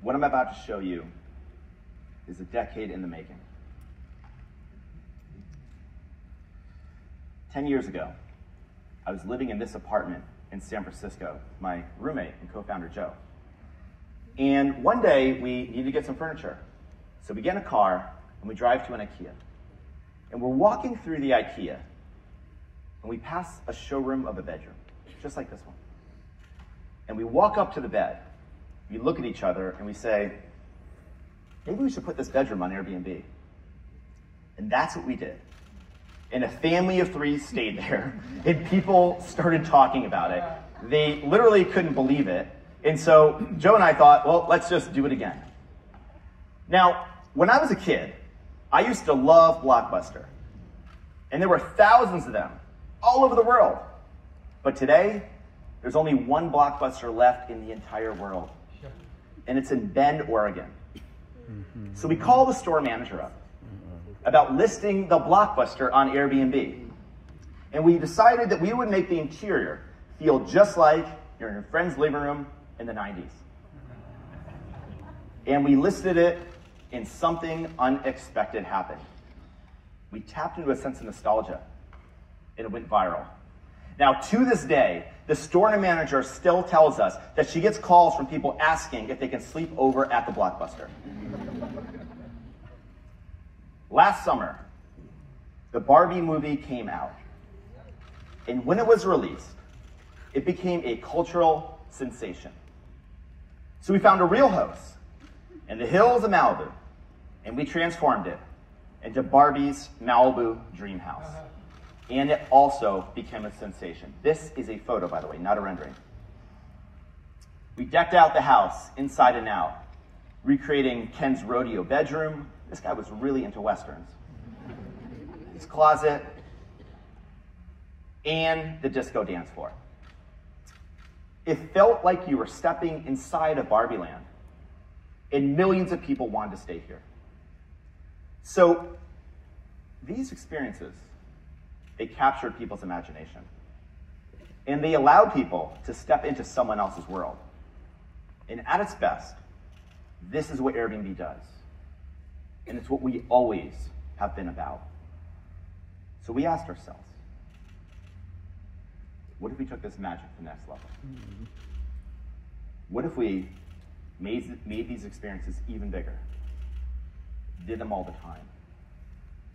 What I'm about to show you is a decade in the making. 10 years ago, I was living in this apartment in San Francisco, with my roommate and co-founder, Joe. And one day, we needed to get some furniture. So we get in a car, and we drive to an IKEA. And we're walking through the IKEA, and we pass a showroom of a bedroom, just like this one. And we walk up to the bed. We look at each other, and we say, maybe we should put this bedroom on Airbnb. And that's what we did. And a family of 3 stayed there, and people started talking about it. They literally couldn't believe it. And so Joe and I thought, well, let's just do it again. Now, when I was a kid, I used to love Blockbuster. And there were thousands of them all over the world. But today, there's only one Blockbuster left in the entire world. And it's in Bend, Oregon. So we call the store manager up about listing the Blockbuster on Airbnb. And we decided that we would make the interior feel just like you're in your friend's living room in the 90s. And we listed it, and something unexpected happened. We tapped into a sense of nostalgia, and it went viral. Now, to this day, the store manager still tells us that she gets calls from people asking if they can sleep over at the Blockbuster. Last summer, the Barbie movie came out. And when it was released, it became a cultural sensation. So we found a real house in the hills of Malibu, and we transformed it into Barbie's Malibu dream house. And it also became a sensation. This is a photo, by the way, not a rendering. We decked out the house inside and out, recreating Ken's rodeo bedroom. This guy was really into Westerns. His closet, and the disco dance floor. It felt like you were stepping inside of Barbie land, and millions of people wanted to stay here. So these experiences, they captured people's imagination, and they allowed people to step into someone else's world. And at its best, this is what Airbnb does. And it's what we always have been about. So we asked ourselves, what if we took this magic to the next level? What if we made these experiences even bigger? Did them all the time?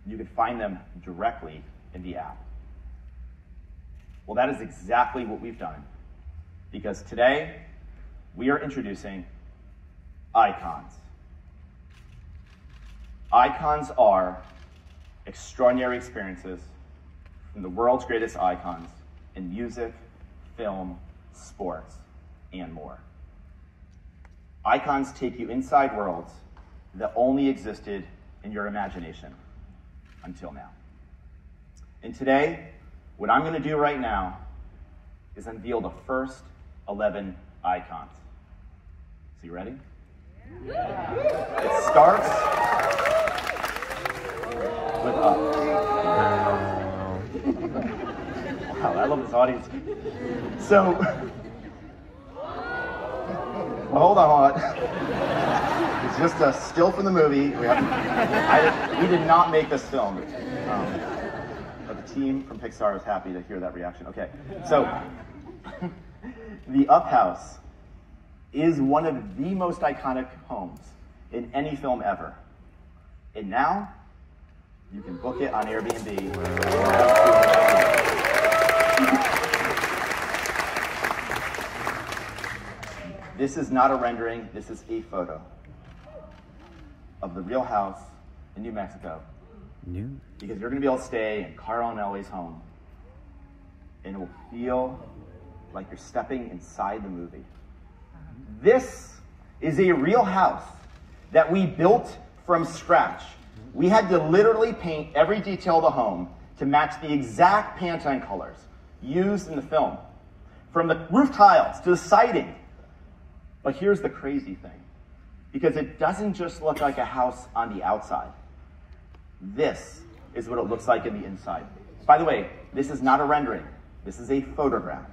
You could find them directly in the app. Well, that is exactly what we've done. Because today, we are introducing Icons. Icons are extraordinary experiences from the world's greatest icons in music, film, sports, and more. Icons take you inside worlds that only existed in your imagination until now. And today, what I'm going to do right now is unveil the first 11 icons. So you ready? Yeah. It starts with Up. Wow, I love this audience. So, well, hold on. It's just a still from the movie. We did not make this film. But the team from Pixar is happy to hear that reaction. Okay, so the Up House is one of the most iconic homes in any film ever. And now, you can book it on Airbnb. This is not a rendering, this is a photo of the real house in New Mexico. Because you're going to be able to stay in Carl and Ellie's home, and it will feel like you're stepping inside the movie. This is a real house that we built from scratch. We had to literally paint every detail of the home to match the exact Pantone colors used in the film, from the roof tiles to the siding. But here's the crazy thing, because it doesn't just look like a house on the outside. This is what it looks like in the inside. By the way, this is not a rendering. This is a photograph.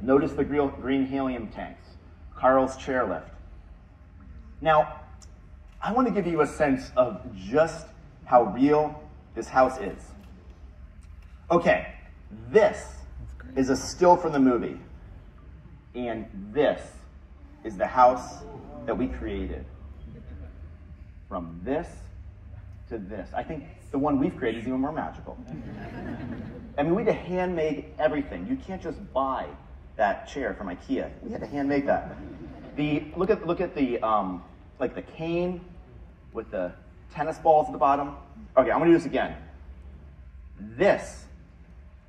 Notice the green helium tanks, Carl's chairlift, Now, I want to give you a sense of just how real this house is. Okay, this is a still from the movie, and this is the house that we created. From this to this. I think the one we've created is even more magical. I mean, we had to handmade everything. You can't just buy that chair from IKEA. We had to handmade that. Look at the like the cane with the tennis balls at the bottom. Okay, I'm gonna do this again. This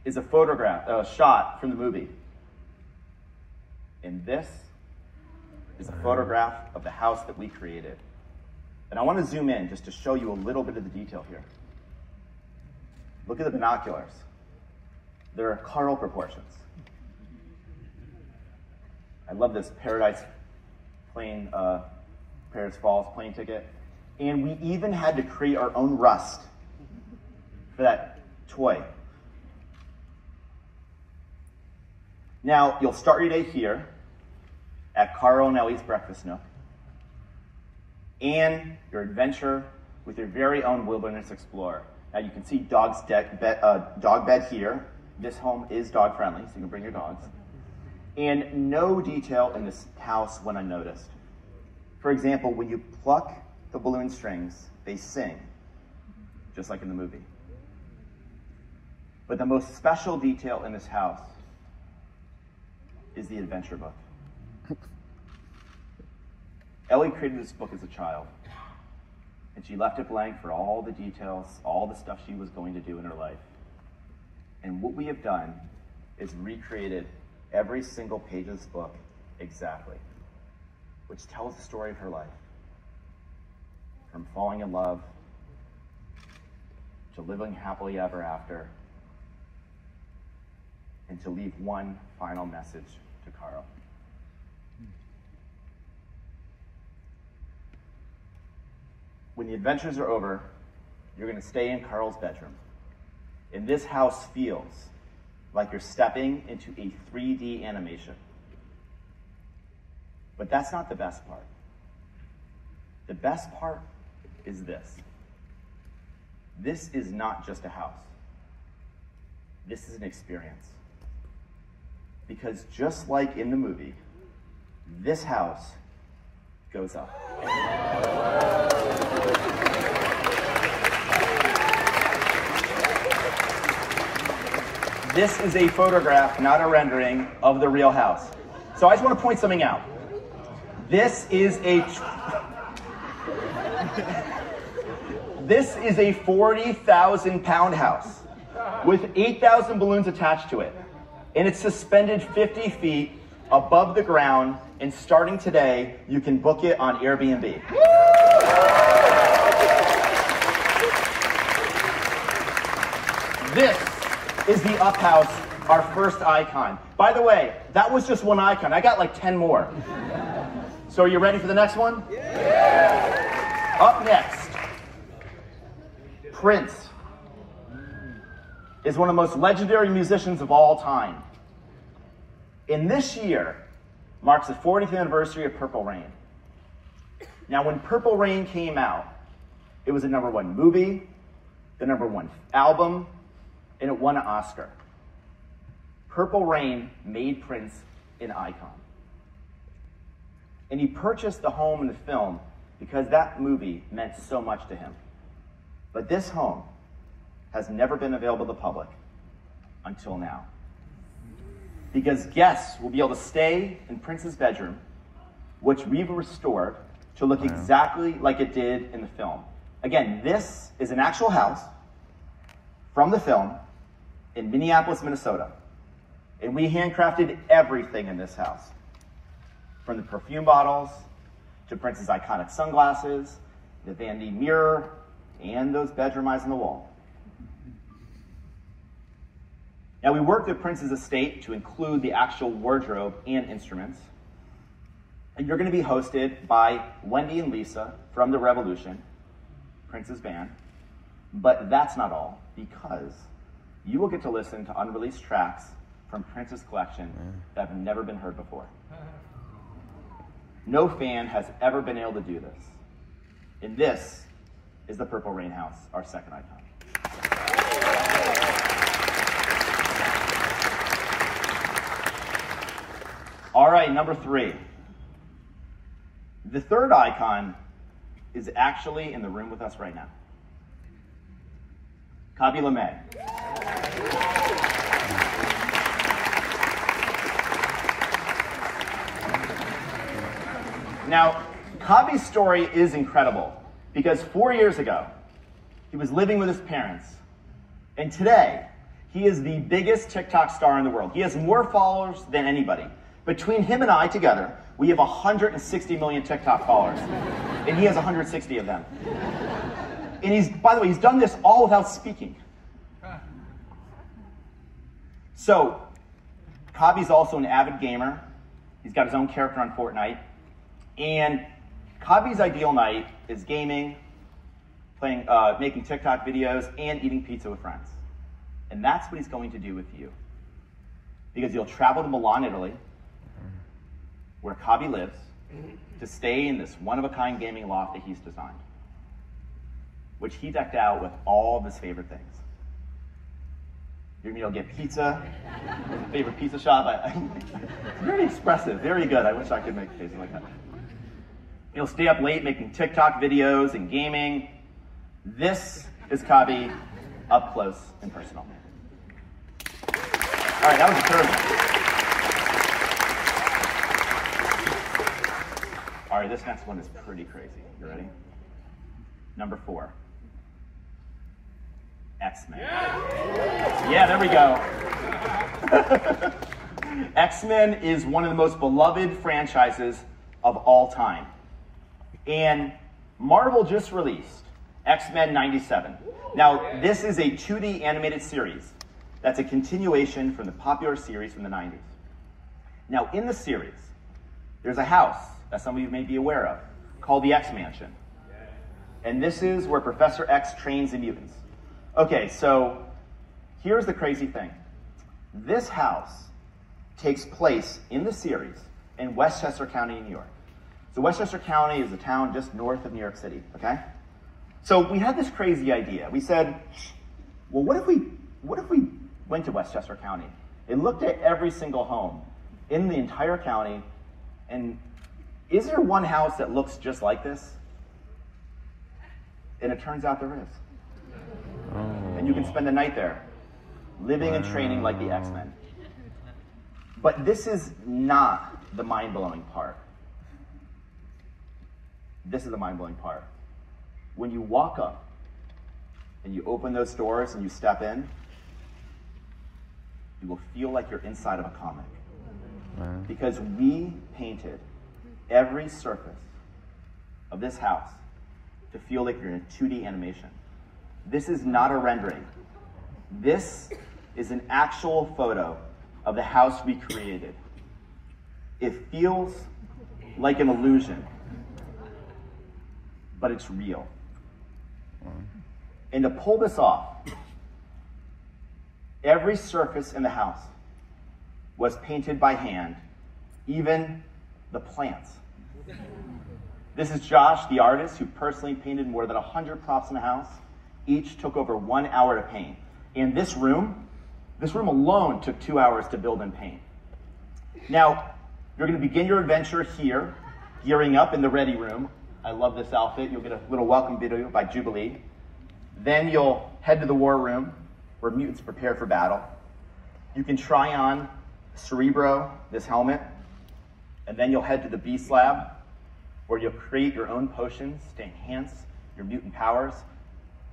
is a photograph, a shot from the movie. And this is a photograph of the house that we created. And I want to zoom in just to show you a little bit of the detail here. Look at the binoculars. They're Carl proportions. I love this Paradise Falls plane ticket. And we even had to create our own rust for that toy. Now, you'll start your day here at Carl and Ellie's Breakfast Nook, and your adventure with your very own Wilderness Explorer. Now, you can see dog bed here. This home is dog friendly, so you can bring your dogs. And no detail in this house went unnoticed. For example, when you pluck the balloon strings, they sing, just like in the movie. But the most special detail in this house is the adventure book. Ellie created this book as a child, and she left it blank for all the details, all the stuff she was going to do in her life. And what we have done is recreated every single page of this book exactly, which tells the story of her life. From falling in love, to living happily ever after, and to leave one final message to Carl. When the adventures are over, you're going to stay in Carl's bedroom. And this house feels like you're stepping into a 3D animation. But that's not the best part. The best part is this. This is not just a house. This is an experience. Because just like in the movie, this house goes up. This is a photograph, not a rendering, of the real house. So I just want to point something out. This is a 40,000-pound house with 8,000 balloons attached to it. And it's suspended 50 feet above the ground, and starting today, you can book it on Airbnb. This is the Up House, our first icon. By the way, that was just one icon. I got like 10 more. So are you ready for the next one? Yeah. Up next, Prince is one of the most legendary musicians of all time. And this year marks the 40th anniversary of Purple Rain. Now, when Purple Rain came out, it was the #1 movie, the #1 album, and it won an Oscar. Purple Rain made Prince an icon. And he purchased the home and the film because that movie meant so much to him. But this home has never been available to the public until now. Because guests will be able to stay in Prince's bedroom, which we've restored to look exactly like it did in the film. Again, this is an actual house from the film in Minneapolis, Minnesota. And we handcrafted everything in this house, from the perfume bottles to Prince's iconic sunglasses, the Vandy mirror, and those bedroom eyes on the wall. Now, we worked with Prince's estate to include the actual wardrobe and instruments. And you're going to be hosted by Wendy and Lisa from The Revolution, Prince's band. But that's not all, because you will get to listen to unreleased tracks from Prince's collection that have never been heard before. No fan has ever been able to do this. And this is the Purple Rain House, our second icon. All right, number 3. The third icon is actually in the room with us right now. Khaby Lame. Now, Khaby's story is incredible because 4 years ago, he was living with his parents, and today, he is the biggest TikTok star in the world. He has more followers than anybody. Between him and I together, we have 160 million TikTok followers, and he has 160 of them. And by the way, he's done this all without speaking. So, Khaby's also an avid gamer. He's got his own character on Fortnite. And Khaby's ideal night is gaming, playing, making TikTok videos, and eating pizza with friends. And that's what he's going to do with you. Because you'll travel to Milan, Italy, where Khaby lives, to stay in this one-of-a-kind gaming loft that he's designed, which he decked out with all of his favorite things. You're going to get pizza, his favorite pizza shop. Very expressive, very good. I wish I could make faces like that. You'll stay up late making TikTok videos and gaming. This is Khaby up close and personal. All right, that was the third one. All right, this next one is pretty crazy. You ready? Number 4. X-Men. Yeah, there we go. X-Men is one of the most beloved franchises of all time. And Marvel just released X-Men 97. Now, this is a 2D animated series that's a continuation from the popular series from the 90s. Now, in the series, there's a house that some of you may be aware of called the X-Mansion. And this is where Professor X trains the mutants. Okay, so here's the crazy thing. This house takes place in the series in Westchester County, New York. So Westchester County is a town just north of New York City, okay? So we had this crazy idea. We said, well, what if we went to Westchester County and looked at every single home in the entire county, and is there one house that looks just like this? And it turns out there is. And you can spend the night there, living and training like the X-Men. But this is not the mind-blowing part. This is the mind-blowing part. When you walk up and you open those doors and you step in, you will feel like you're inside of a comic. Because we painted every surface of this house to feel like you're in a 2D animation. This is not a rendering. This is an actual photo of the house we created. It feels like an illusion, but it's real. And to pull this off, every surface in the house was painted by hand, even the plants. This is Josh, the artist, who personally painted more than 100 props in the house. Each took over 1 hour to paint. And this room alone took 2 hours to build and paint. Now, you're going to begin your adventure here, gearing up in the ready room. I love this outfit. You'll get a little welcome video by Jubilee. Then you'll head to the war room, where mutants prepare for battle. You can try on Cerebro, this helmet, and then you'll head to the Beast Lab, where you'll create your own potions to enhance your mutant powers.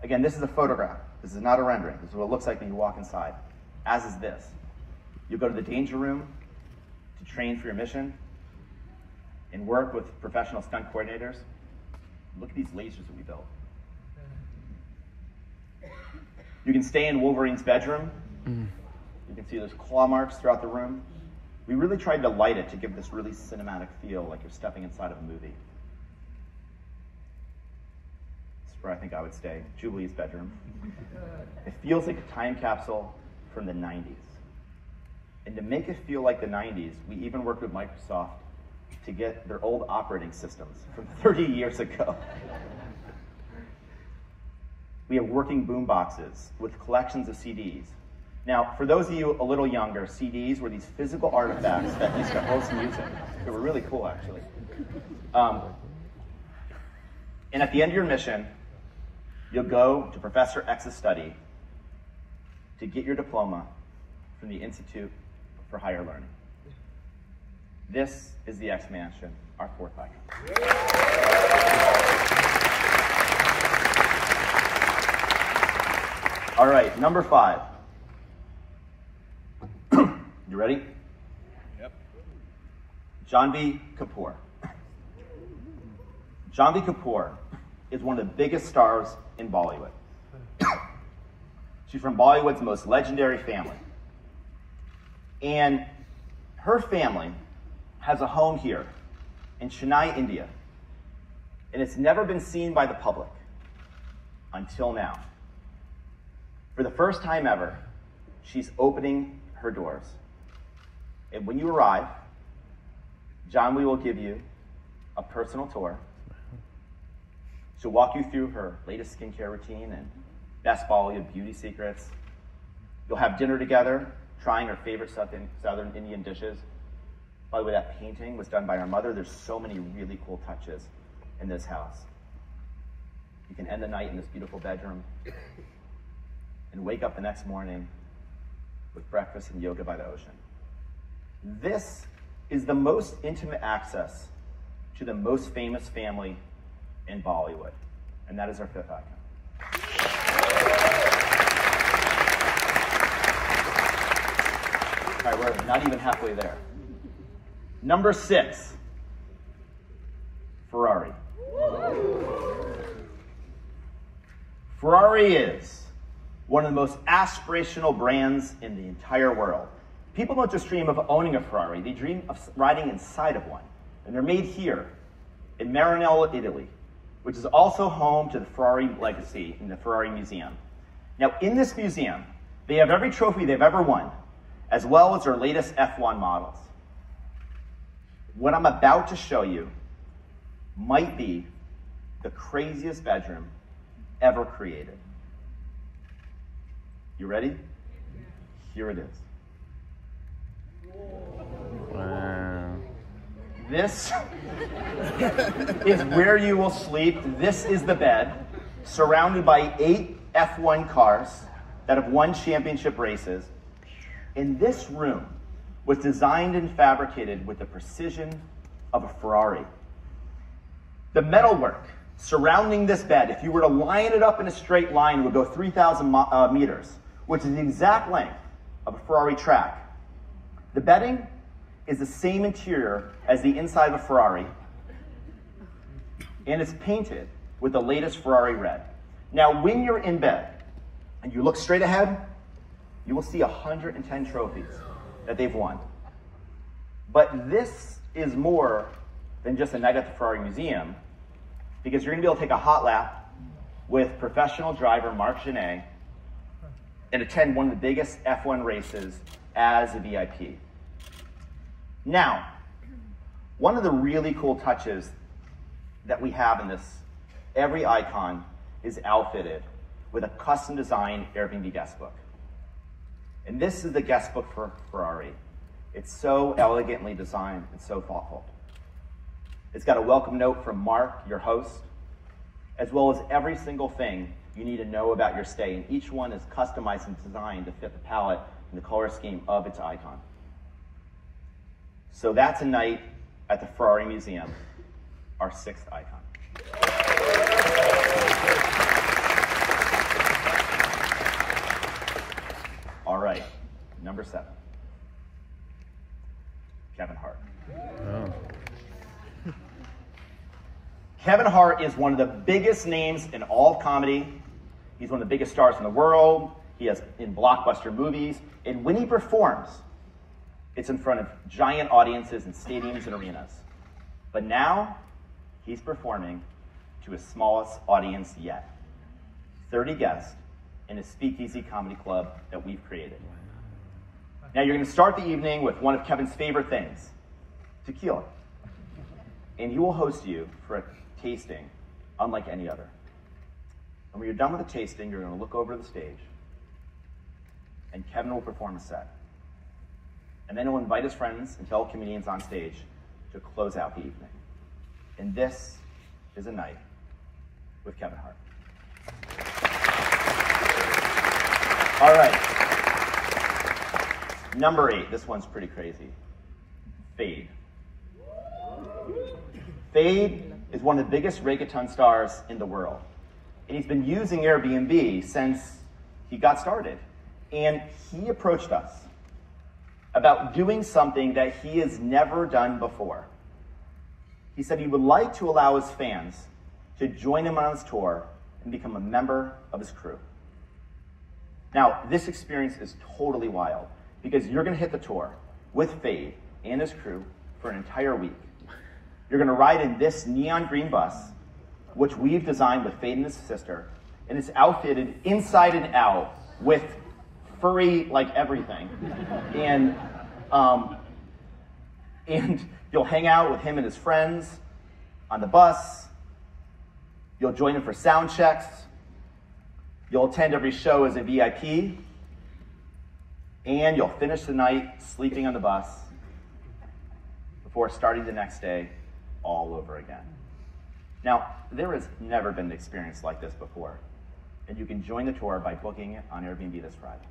Again, this is a photograph. This is not a rendering. This is what it looks like when you walk inside, as is this. You'll go to the danger room to train for your mission and work with professional stunt coordinators. Look at these lasers that we built. You can stay in Wolverine's bedroom. You can see there's claw marks throughout the room. We really tried to light it to give this really cinematic feel, like you're stepping inside of a movie. This is where I think I would stay, Jubilee's bedroom. It feels like a time capsule from the 90s. And to make it feel like the 90s, we even worked with Microsoft to get their old operating systems from 30 years ago. We have working boom boxes with collections of CDs. Now, for those of you a little younger, CDs were these physical artifacts that used to host music. They were really cool, actually. And at the end of your mission, you'll go to Professor X's study to get your diploma from the Institute for Higher Learning. This is the X Mansion, our fourth icon. All right, number 5. You ready? Yep. Janhvi Kapoor. Janhvi Kapoor is one of the biggest stars in Bollywood. She's from Bollywood's most legendary family. And her family has a home here in Chennai, India. And it's never been seen by the public until now. For the first time ever, she's opening her doors. And when you arrive, Janhvi will give you a personal tour. She'll walk you through her latest skincare routine and best Bollywood beauty secrets. You'll have dinner together, trying her favorite Southern Indian dishes. By the way, that painting was done by her mother. There's so many really cool touches in this house. You can end the night in this beautiful bedroom and wake up the next morning with breakfast and yoga by the ocean. This is the most intimate access to the most famous family in Bollywood, and that is our fifth icon. All right, we're not even halfway there. Number 6, Ferrari. Ferrari is one of the most aspirational brands in the entire world. People don't just dream of owning a Ferrari, they dream of riding inside of one. And they're made here in Maranello, Italy, which is also home to the Ferrari legacy in the Ferrari Museum. Now, in this museum, they have every trophy they've ever won, as well as their latest F1 models. What I'm about to show you might be the craziest bedroom ever created. You ready? Here it is. Wow. This is where you will sleep. This is the bed, surrounded by 8 F1 cars that have won championship races. And this room was designed and fabricated with the precision of a Ferrari. The metalwork surrounding this bed, if you were to line it up in a straight line, would go 3,000 meters, which is the exact length of a Ferrari track. The bedding is the same interior as the inside of a Ferrari, and it's painted with the latest Ferrari red. Now, when you're in bed and you look straight ahead, you will see 110 trophies that they've won. But this is more than just a night at the Ferrari Museum, because you're going to be able to take a hot lap with professional driver Marc Gené and attend one of the biggest F1 races as a VIP. Now, one of the really cool touches that we have in this, every icon is outfitted with a custom designed Airbnb guest book. And this is the guest book for Ferrari. It's so elegantly designed and so thoughtful. It's got a welcome note from Mark, your host, as well as every single thing you need to know about your stay, and each one is customized and designed to fit the palette and the color scheme of its icon. So that's a night at the Ferrari Museum, our 6th icon. All right, number 7, Kevin Hart. Oh. Kevin Hart is one of the biggest names in all of comedy. He's one of the biggest stars in the world. He has in blockbuster movies. And when he performs, it's in front of giant audiences in stadiums and arenas. But now, he's performing to his smallest audience yet. 30 guests in a speakeasy comedy club that we've created. Now, you're going to start the evening with one of Kevin's favorite things, tequila. and he will host you for a tasting unlike any other. And when you're done with the tasting, you're going to look over the stage, and Kevin will perform a set. And then he'll invite his friends and fellow comedians on stage to close out the evening. And this is a night with Kevin Hart. All right. Number 8, this one's pretty crazy. Feid. Feid is one of the biggest reggaeton stars in the world. And he's been using Airbnb since he got started. And he approached us about doing something that he has never done before. He said he would like to allow his fans to join him on his tour and become a member of his crew. Now, this experience is totally wild because you're going to hit the tour with Feid and his crew for an entire week. You're going to ride in this neon green bus, which we've designed with Feid and his sister, and it's outfitted inside and out with furry, like, everything. And you'll hang out with him and his friends on the bus. You'll join him for sound checks. You'll attend every show as a VIP. And you'll finish the night sleeping on the bus before starting the next day all over again. Now, there has never been an experience like this before. And you can join the tour by booking it on Airbnb this Friday.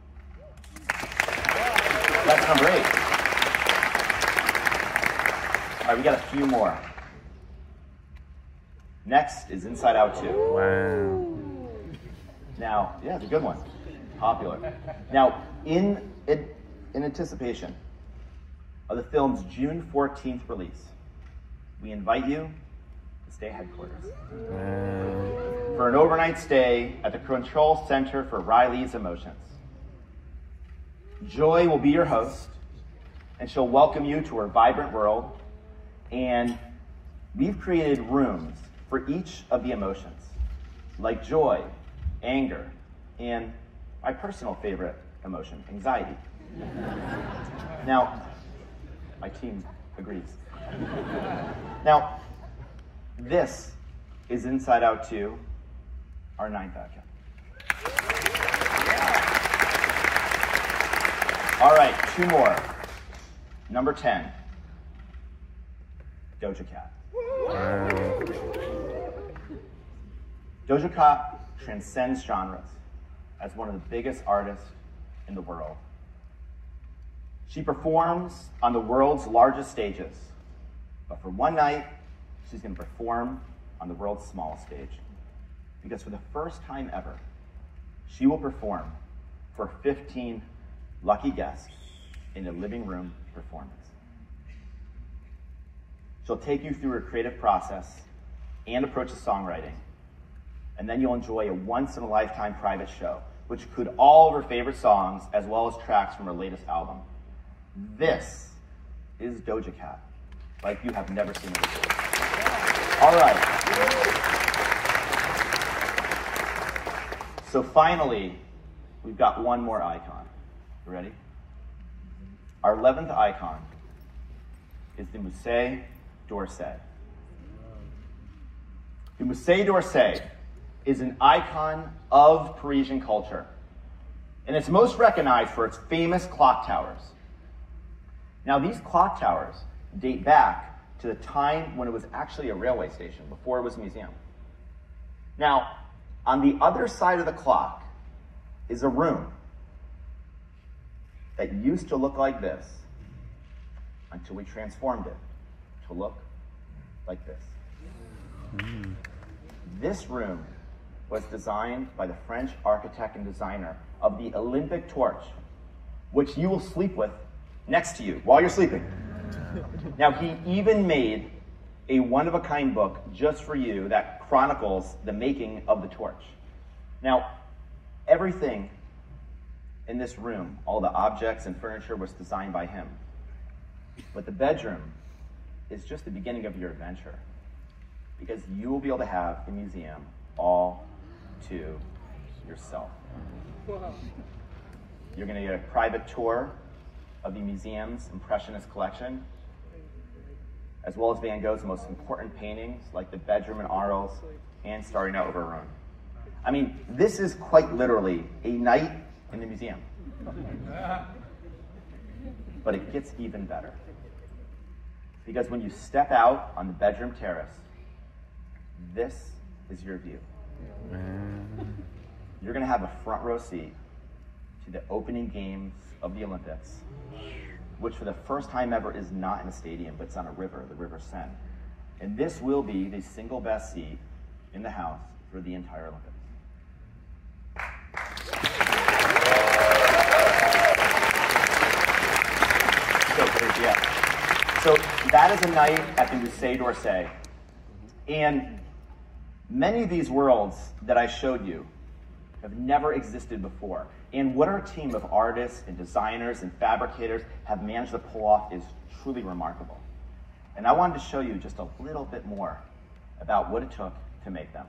That's number 8. All right, we got a few more. Next is Inside Out 2. Wow. Now, yeah, it's a good one. Popular. Now, in anticipation of the film's June 14th release, we invite you to stay headquarters for an overnight stay at the Control Center for Riley's Emotions. Joy will be your host, and she'll welcome you to her vibrant world. And we've created rooms for each of the emotions, like joy, anger, and my personal favorite emotion, anxiety. Now, my team agrees. Now, this is Inside Out 2, our 9th outcome. All right, 2 more. Number 10, Doja Cat. Doja Cat transcends genres as one of the biggest artists in the world. She performs on the world's largest stages, but for one night, she's going to perform on the world's smallest stage. Because for the first time ever, she will perform for 15 lucky guests in a living room performance. She'll take you through her creative process and approach to songwriting. And then you'll enjoy a once-in-a-lifetime private show, which include all of her favorite songs as well as tracks from her latest album. This is Doja Cat, like you have never seen her before. All right. So finally, we've got one more icon. You ready? Our 11th icon is the Musée d'Orsay. The Musée d'Orsay is an icon of Parisian culture, and it's most recognized for its famous clock towers. Now, these clock towers date back to the time when it was actually a railway station, before it was a museum. Now, on the other side of the clock is a room that used to look like this until we transformed it to look like this. This room was designed by the French architect and designer of the Olympic torch, which you will sleep with next to you while you're sleeping. Now, he even made a one-of-a-kind book just for you that chronicles the making of the torch. Now, everything in this room, all the objects and furniture, was designed by him. But the bedroom is just the beginning of your adventure, because you will be able to have the museum all to yourself. You're going to get a private tour of the museum's Impressionist collection, as well as Van Gogh's most important paintings, like the bedroom in Arles and Starry Night Over Rhone. I mean, this is quite literally a night in the museum. But it gets even better. Because when you step out on the bedroom terrace, this is your view. You're going to have a front row seat to the opening games of the Olympics, which for the first time ever is not in a stadium, but it's on a river, the River Seine. And this will be the single best seat in the house for the entire Olympics. So that is a night at the Musée d'Orsay. And many of these worlds that I showed you have never existed before. And what our team of artists and designers and fabricators have managed to pull off is truly remarkable. And I wanted to show you just a little bit more about what it took to make them.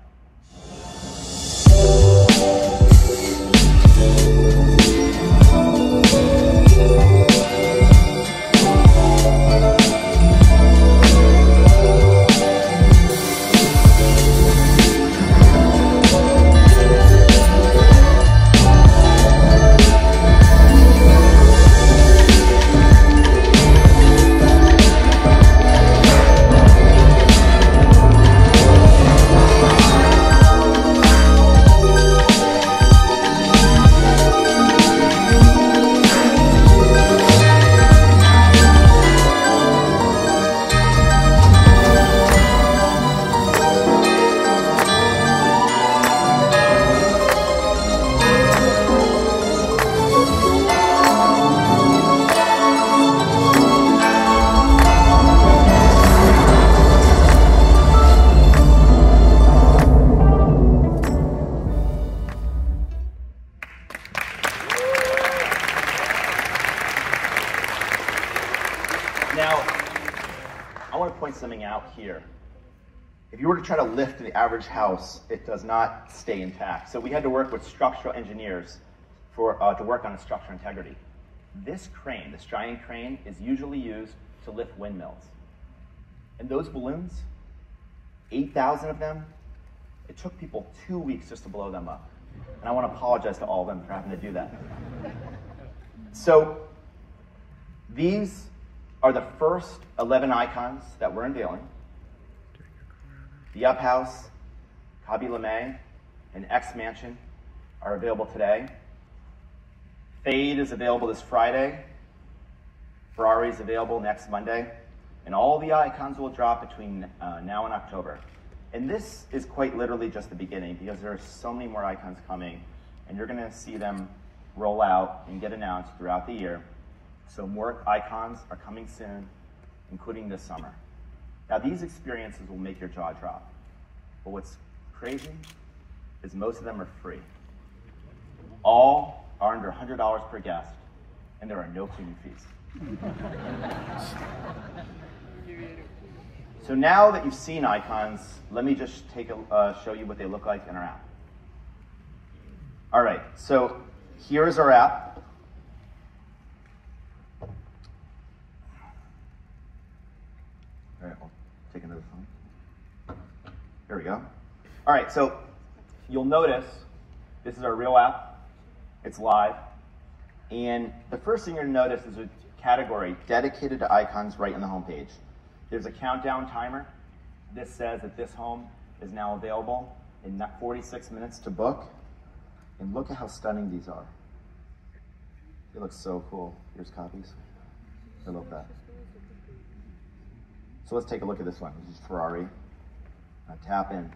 Now, I want to point something out here. If you were to try to lift the average house, it does not stay intact. So we had to work with structural engineers to work on its structural integrity. This crane, this giant crane, is usually used to lift windmills. And those balloons, 8,000 of them, it took people 2 weeks just to blow them up. And I want to apologize to all of them for having to do that. So these are the first 11 icons that we're unveiling. The Up House, Kaby Lame, and X Mansion are available today. Fade is available this Friday. Ferrari is available next Monday. And all the icons will drop between now and October. And this is quite literally just the beginning, because there are so many more icons coming, and you're going to see them roll out and get announced throughout the year. So more icons are coming soon, including this summer. Now, these experiences will make your jaw drop. But what's crazy is most of them are free. All are under $100 per guest, and there are no cleaning fees. So now that you've seen icons, let me just show you what they look like in our app. All right, so here is our app. All right, I'll take another phone. There we go. All right, so you'll notice this is our real app. It's live. And the first thing you're going to notice is a category dedicated to icons right on the homepage. There's a countdown timer. This says that this home is now available in 46 minutes to book. And look at how stunning these are. They look so cool. Here's copies. I love that. So let's take a look at this one. This is Ferrari. Now tap in.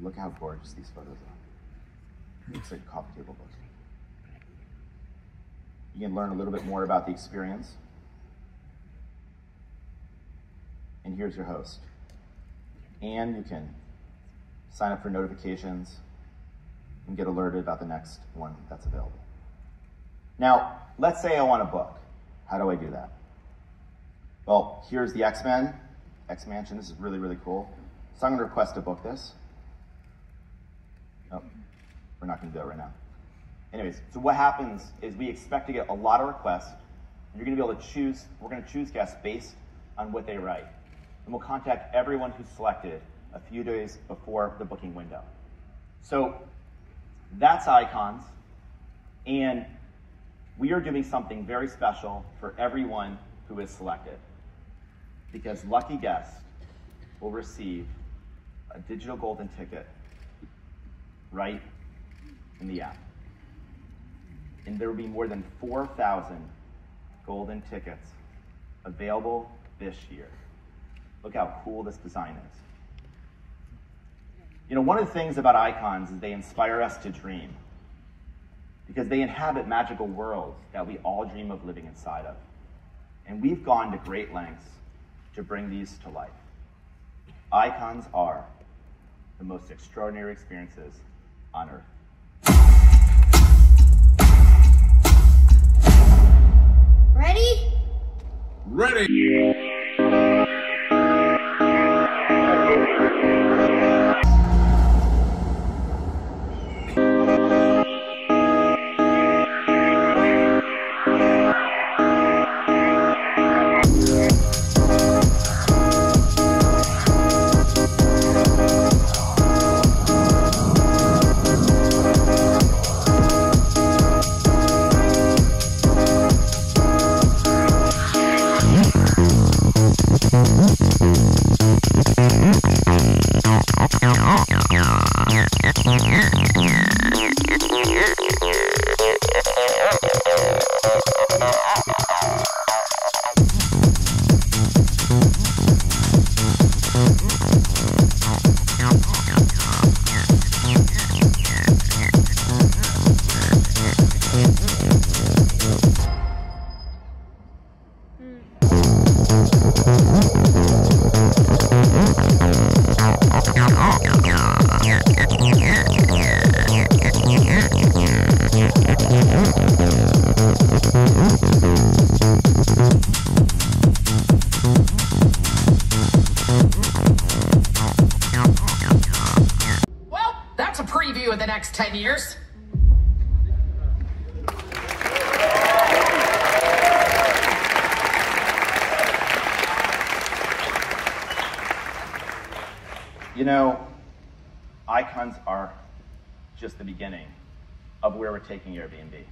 Look how gorgeous these photos are. It looks like a coffee table book. You can learn a little bit more about the experience. And here's your host. And you can sign up for notifications and get alerted about the next one that's available. Now, let's say I want to book. How do I do that? Well, here's the X-Men, X Mansion. This is really, really cool. So I'm going to request to book this. Oh, we're not going to do that right now. Anyways, so what happens is we expect to get a lot of requests. And you're going to be able to choose, we're going to choose guests based on what they write. And we'll contact everyone who's selected a few days before the booking window. So that's Icons. And we are doing something very special for everyone who is selected. Because lucky guests will receive a digital golden ticket right in the app. And there will be more than 4,000 golden tickets available this year. Look how cool this design is. You know, one of the things about Icons is they inspire us to dream, because they inhabit magical worlds that we all dream of living inside of. And we've gone to great lengths to bring these to life. Icons are the most extraordinary experiences on Earth. Ready? Ready! Well, that's a preview of the next 10 years. You know, Icons are just the beginning of where we're taking Airbnb.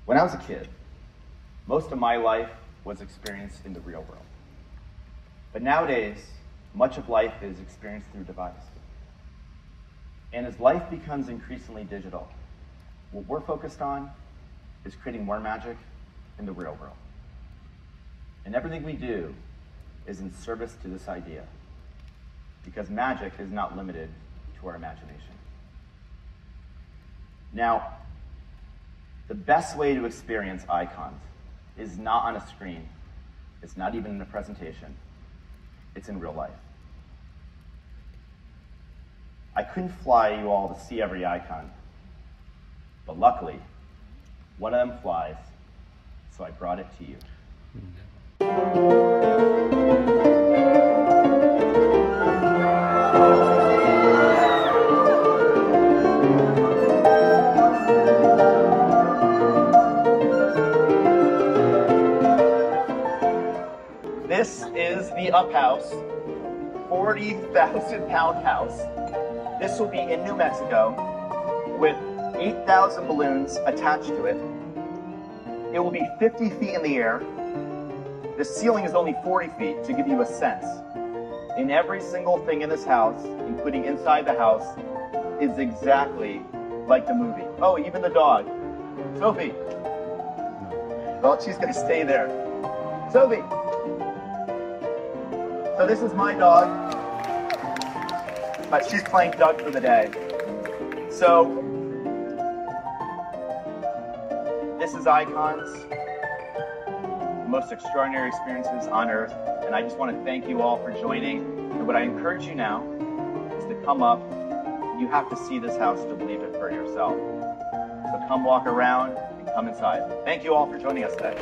When I was a kid, most of my life was experienced in the real world. But nowadays, much of life is experienced through device. And as life becomes increasingly digital, what we're focused on is creating more magic in the real world. And everything we do is in service to this idea, because magic is not limited to our imagination. Now, the best way to experience Icons is not on a screen. It's not even in a presentation. It's in real life. I couldn't fly you all to see every icon, but luckily, one of them flies, so I brought it to you. This is the Up House, 40,000 pound house. This will be in New Mexico with 8,000 balloons attached to it. It will be 50 feet in the air. The ceiling is only 40 feet to give you a sense. And every single thing in this house, including inside the house, is exactly like the movie. Oh, even the dog. Sophie. Well, she's gonna stay there. Sophie. So this is my dog, but she's playing Doug for the day. So this is Icons, the most extraordinary experiences on Earth, and I just want to thank you all for joining. And what I encourage you now is to come up. You have to see this house to believe it for yourself. So come walk around and come inside. Thank you all for joining us today.